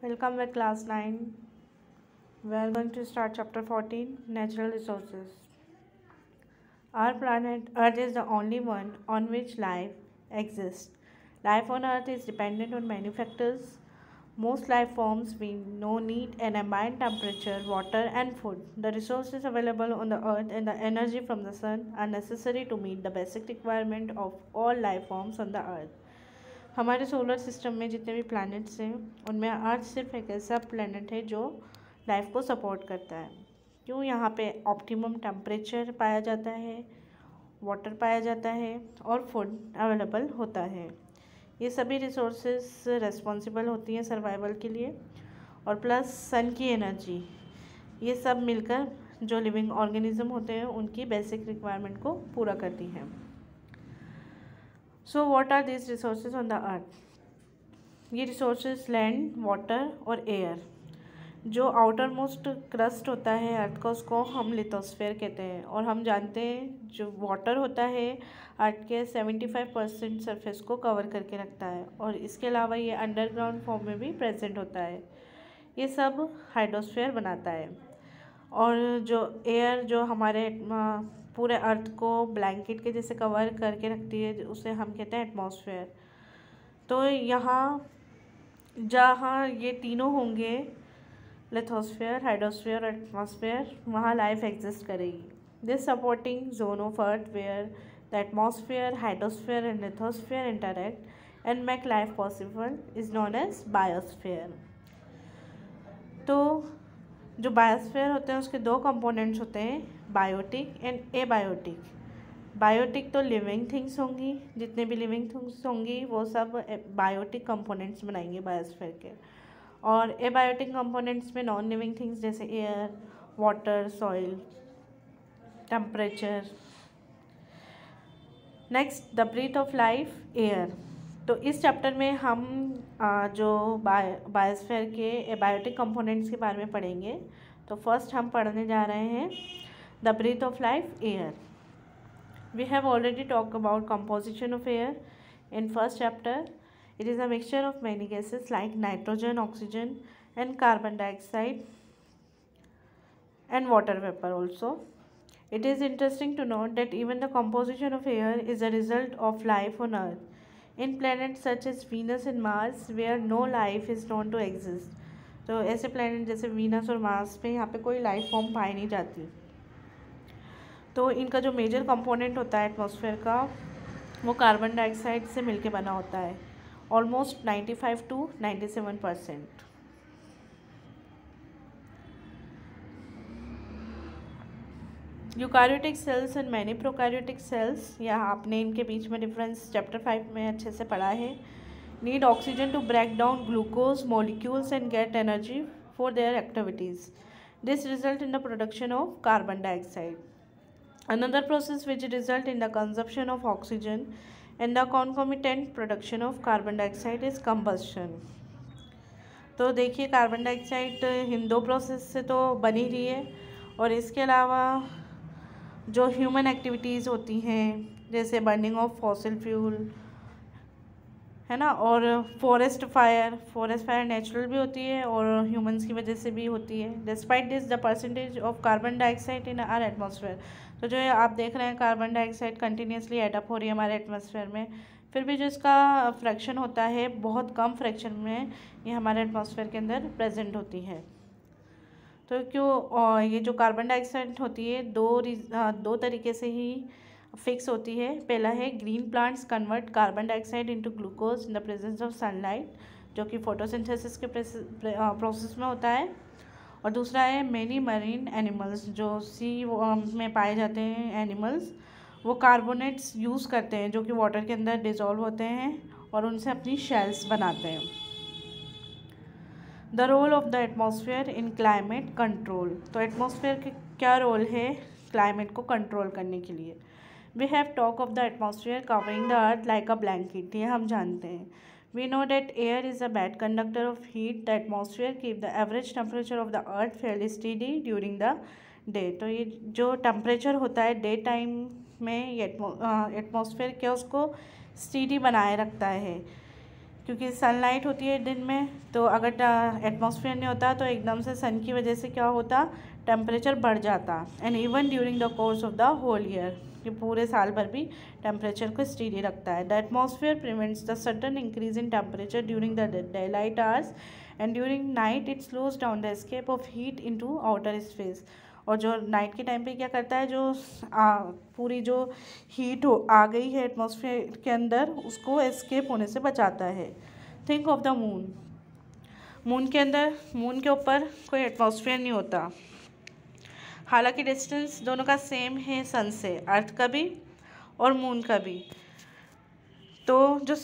Welcome with class 9. We are going to start chapter 14, Natural Resources. Our planet Earth is the only one on which life exists. Life on Earth is dependent on many factors. Most life forms we know need an ambient temperature, water and food. The resources available on the Earth and the energy from the sun are necessary to meet the basic requirement of all life forms on the Earth. हमारे solar system में जितने भी planets हैं उनमें अर्थ सिर्फ एक ऐसा planet है जो लाइफ को सपोर्ट करता है। क्यों? यहाँ पे ऑप्टिमम टेम्परेचर पाया जाता है, वाटर पाया जाता है और फूड अवेलेबल होता है। ये सभी रिसोर्सेज रेस्पॉन्सिबल होती हैं सर्वाइवल के लिए, और प्लस सन की एनर्जी, ये सब मिलकर जो लिविंग ऑर्गेनिज्म होते हैं उनकी बेसिक रिक्वायरमेंट को पूरा करती हैं। So what are this resources on the earth? ये रिसोर्सेज लैंड, वाटर और एयर। जो आउटर मोस्ट क्रस्ट होता है अर्थ का उसको हम लिथोस्फीयर कहते हैं, और हम जानते हैं जो वाटर होता है अर्थ के 75% सरफेस को कवर करके रखता है, और इसके अलावा ये अंडरग्राउंड फॉर्म में भी प्रेजेंट होता है। ये सब हाइड्रोस्फीयर बनाता है। और जो एयर जो हमारे पूरे अर्थ को ब्लैंकेट के जैसे कवर करके रखती है उसे हम कहते हैं एटमॉस्फेयर। तो यहाँ जहाँ ये तीनों होंगे, लिथोस्फीयर, हाइड्रोस्फीयर और एटमॉस्फेयर, वहाँ लाइफ एग्जिस्ट करेगी। This supporting zone of earth where the atmosphere, hydrosphere and lithosphere interact and make life possible is known as biosphere. तो जो बायोस्फीयर होते हैं उसके दो कंपोनेंट्स होते हैं, बायोटिक एंड एबायोटिक। बायोटिक तो लिविंग थिंग्स होंगी, जितने भी लिविंग थिंग्स होंगी वो सब बायोटिक कंपोनेंट्स बनाएंगे बायोस्फीयर के, और एबायोटिक कंपोनेंट्स में नॉन लिविंग थिंग्स जैसे air, water, soil, temperature. Next, the breath of life, air. तो इस चैप्टर में हम जो बायोस्फीयर के एबायोटिक कंपोनेंट्स के बारे में पढ़ेंगे। तो फर्स्ट हम पढ़ने जा रहे हैं the breath of life, air. We have already talk about composition of air in first chapter. It is a mixture of many gases like nitrogen, oxygen and carbon dioxide and water vapor also. It is interesting to note that even the composition of air is a result of life on Earth. In planets such as Venus and Mars, where no life is known to exist. तो ऐसे planet जैसे Venus और Mars पे यहाँ पे कोई life form पाई नहीं जाती। तो इनका जो मेजर कंपोनेंट होता है एटमॉस्फेयर का, वो कार्बन डाइऑक्साइड से मिलके बना होता है, almost 95 to 97%। Eukaryotic cells and many prokaryotic cells, यहाँ आपने इनके बीच में डिफरेंस चैप्टर 5 में अच्छे से पढ़ा है। Need oxygen to break down glucose molecules and get energy for their activities. This result in the production of carbon dioxide. Another process which result in the consumption of oxygen and the concomitant production of carbon dioxide is combustion. तो देखिए carbon dioxide इन दो process से तो बनी रही है, और इसके अलावा जो ह्यूमन एक्टिविटीज़ होती हैं जैसे बर्निंग ऑफ फॉसिल फ्यूल है ना, और फॉरेस्ट फायर नेचुरल भी होती है और ह्यूमंस की वजह से भी होती है। Despite this the percentage of carbon dioxide in our atmosphere, तो जो आप देख रहे हैं कार्बन डाइऑक्साइड कंटिन्यूसली एडअप हो रही है हमारे एटमॉस्फेयर में, फिर भी जो इसका फ्रैक्शन होता है बहुत कम फ्रैक्शन में ये हमारे एटमॉस्फेयर के अंदर प्रेजेंट होती है। तो क्यों ये जो कार्बन डाइऑक्साइड होती है दो तरीके से ही फिक्स होती है। पहला है green plants convert carbon dioxide into glucose in the presence of sunlight, जो कि फोटोसिंथेसिस के प्रोसेस में होता है। और दूसरा है मैनी मरीन एनिमल्स, जो सी में पाए जाते हैं एनिमल्स, वो कार्बोनेट्स यूज़ करते हैं जो कि वाटर के अंदर डिज़ोल्व होते हैं और उनसे अपनी शेल्स बनाते हैं। The role of the atmosphere in climate control, तो एटमॉस्फेयर के क्या रोल है क्लाइमेट को कंट्रोल करने के लिए। We have talk of the atmosphere covering the earth like a blanket, ये हम जानते हैं। We know that air is a bad conductor of heat. The atmosphere keep the average temperature of the earth fairly steady during the day. तो ये जो temperature होता है day time में ये एटमॉस्फेयर क्या उसको स्टीडी बनाए रखता है। क्योंकि सनलाइट होती है दिन में, तो अगर एटमॉस्फेयर नहीं होता तो एकदम से सन की वजह से क्या होता, टेम्परेचर बढ़ जाता। And even during the course of the whole year, ये पूरे साल भर भी टेम्परेचर को स्टीडी रखता है। The atmosphere prevents the sudden increase in temperature during the day light hours and during night it slows down the escape of heat into outer space. और जो नाइट के टाइम पे क्या करता है, जो पूरी जो हीट आ गई है एटमॉस्फेयर के अंदर, उसको एस्केप होने से बचाता है। Think of the moon. Moon के अंदर, मून के ऊपर कोई एटमॉस्फेयर नहीं होता, हालांकि डिस्टेंस दोनों का सेम है सन से, अर्थ का भी और मून का भी। तो जो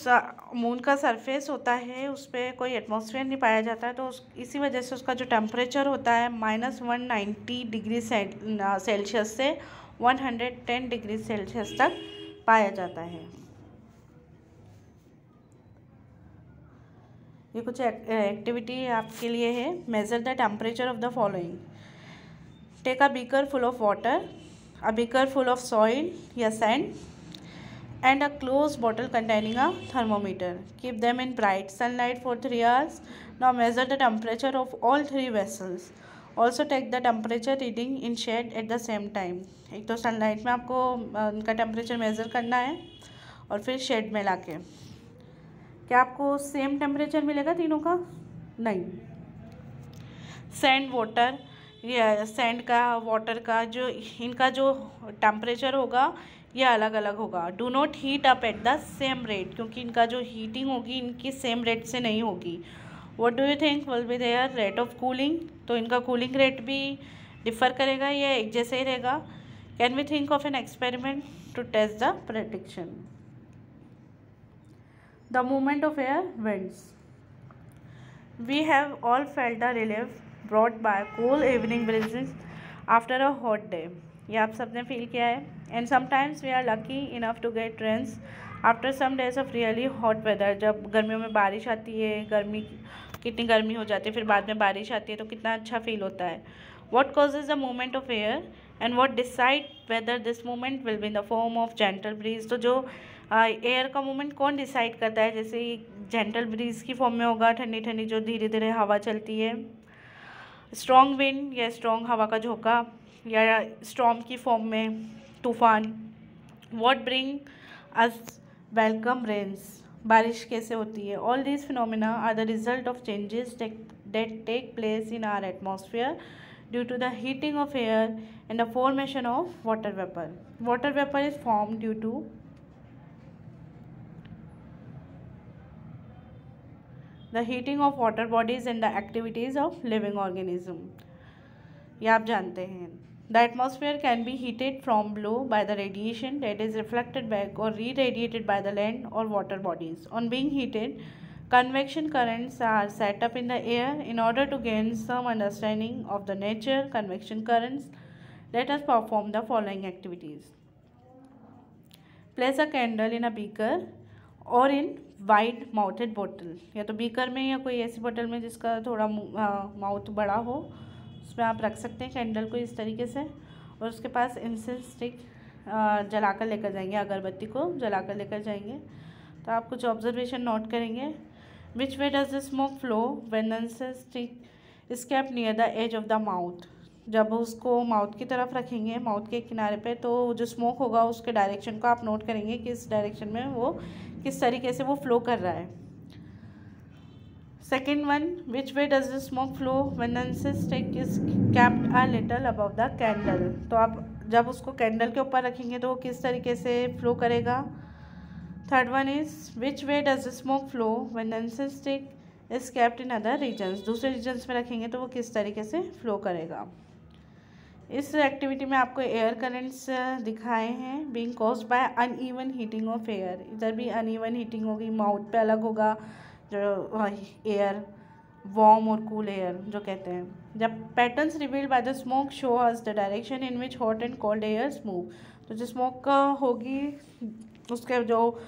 मून का सरफेस होता है उस पर कोई एटमॉस्फेयर नहीं पाया जाता है, तो इसी वजह से उसका जो टेम्परेचर होता है -190 डिग्री सेल्सियस से 110 डिग्री सेल्सियस तक पाया जाता है। ये कुछ एक्टिविटी आपके लिए है। Measure the temperature of the following. Take a beaker full of water, a beaker full of soil या sand, and a closed bottle containing a thermometer. Keep them in bright sunlight for 3 hours. Now measure the temperature of all 3 vessels. Also take the temperature reading in shade at the same time. एक तो sunlight में आपको उनका temperature measure करना है और फिर shade में लाके। क्या आपको सेम टेम्परेचर मिलेगा तीनों का? नहीं। सैंड वाटर या सैंड का, वाटर का, जो इनका जो टेम्परेचर होगा ये अलग अलग होगा। Do not heat up at the same rate, क्योंकि इनका जो हीटिंग होगी इनकी सेम रेट से नहीं होगी। What do you think will be there rate of cooling? तो इनका कूलिंग रेट भी डिफ़र करेगा या एक जैसे ही रहेगा? Can we think of an experiment to test the prediction? The movement of air winds. We have all felt the relief brought by cool evening breezes after a hot day. ये आप सबने feel किया है। And sometimes we are lucky enough to get rains after some days of really hot weather. जब गर्मियों में बारिश आती है, कितनी गर्मी हो जाती है, फिर बाद में बारिश आती है, तो कितना अच्छा फील होता है। What causes the movement of air and what decide whether this movement will be in the form of gentle breeze. तो जो एयर का मूवमेंट कौन डिसाइड करता है? जैसे जेंटल ब्रीज की फॉर्म में होगा, ठंडी ठंडी जो धीरे धीरे हवा चलती है, स्ट्रॉन्ग विंड या स्ट्रॉन्ग हवा का झोंका, या स्टॉर्म की फॉर्म में तूफान। What bring us welcome rains, बारिश कैसे होती है? All these phenomena are the result of changes that take place in our atmosphere due to the heating of air and the formation of water vapour. Water vapour is form due to the heating of water bodies and the activities of living organism. ये आप जानते हैं. The atmosphere can be heated from below by the radiation that is reflected back or re-radiated by the land or water bodies. On being heated, convection currents are set up in the air. In order to gain some understanding of the nature convection currents, let us perform the following activities. Place a candle in a beaker और इन wide mouthed बोतल, या तो beaker में या कोई ऐसी बोतल में जिसका थोड़ा माउथ बड़ा हो, उसमें आप रख सकते हैं कैंडल को इस तरीके से, और उसके पास इंसेंस स्टिक जलाकर लेकर जाएंगे, अगरबत्ती को जलाकर लेकर जाएंगे। तो आप कुछ ऑब्जर्वेशन नोट करेंगे। Which way does the smoke flow when the incense stick is kept near the edge of the mouth. जब उसको माउथ की तरफ रखेंगे, माउथ के किनारे पे, तो जो स्मोक होगा उसके डायरेक्शन को आप नोट करेंगे कि इस डायरेक्शन में वो किस तरीके से वो फ्लो कर रहा है। Second one, which way does the smoke flow when the incense stick is kept a little above the candle. तो आप जब उसको कैंडल के ऊपर रखेंगे तो वो किस तरीके से फ्लो करेगा। Third one is which way does the smoke flow when the incense stick is kept in other regions. दूसरे रीजन्स में रखेंगे तो वो किस तरीके से फ्लो करेगा। इस एक्टिविटी में आपको एयर करेंट्स दिखाए हैं, being caused by uneven heating of air. इधर भी अनइवन हीटिंग होगी, माउथ पे अलग होगा जो एयर, वार्म और कूल एयर जो कहते हैं। जब patterns revealed by the smoke show us the direction in which hot and cold airs move. तो जो स्मोक होगी उसके जो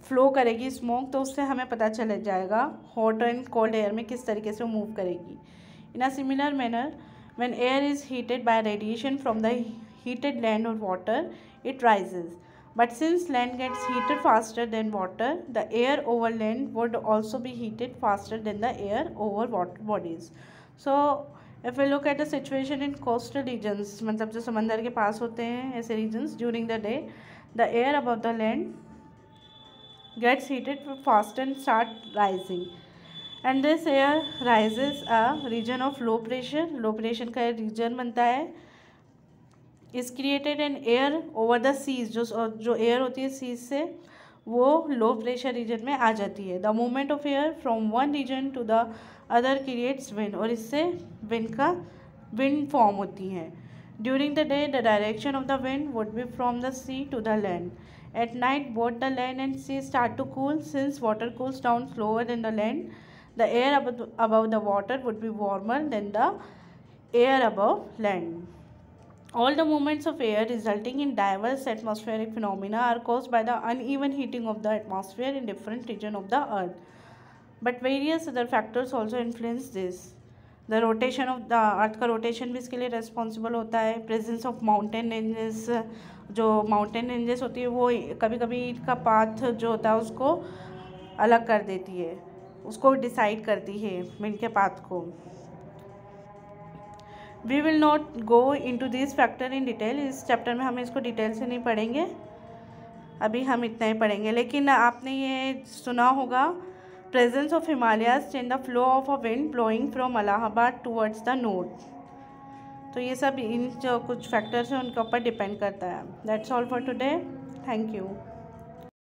फ्लो करेगी स्मोक, तो उससे हमें पता चल जाएगा हॉट एंड कोल्ड एयर में किस तरीके से वो मूव करेगी। In a similar manner, when air is heated by radiation from the heated land or water, it rises. But since land gets heated faster than water, the air over land would also be heated faster than the air over water bodies. So if we look at the situation in coastal regions, मतलब जो समंदर के पास होते हैं ऐसे regions, during the day the air above the land gets heated faster and start rising, and this air rises a region of low pressure. low pressure का region बनता है. Is created an air over the seas, जो air होती है seize से वो low pressure region में आ जाती है. The movement of air from one region to the other creates wind, और इससे विंड फॉर्म होती है. During the day the direction of the wind would be from the sea to the land. At night both the land and sea start to cool. Since water cools down slower than the land, the air above the water would be warmer than the air above land. All the movements of air resulting in diverse atmospheric phenomena are caused by the uneven heating of the atmosphere in different regions of the earth. But various other factors also influence this. The rotation of the earth का rotation भी इसके लिए responsible होता है. Presence of mountain ranges, जो mountain ranges होती है वो कभी कभी का path जो होता है उसको अलग कर देती है, उसको decide करती है wind के path को. We will not go in to this factor in detail. इस चैप्टर में हम इसको डिटेल से नहीं पढ़ेंगे, अभी हम इतना ही पढ़ेंगे. लेकिन आपने ये सुना होगा presence of Himalayas in the flow of a wind blowing from Allahabad towards the north. तो ये सब इन जो कुछ फैक्टर्स हैं उनके ऊपर डिपेंड करता है. That's all for today. Thank you.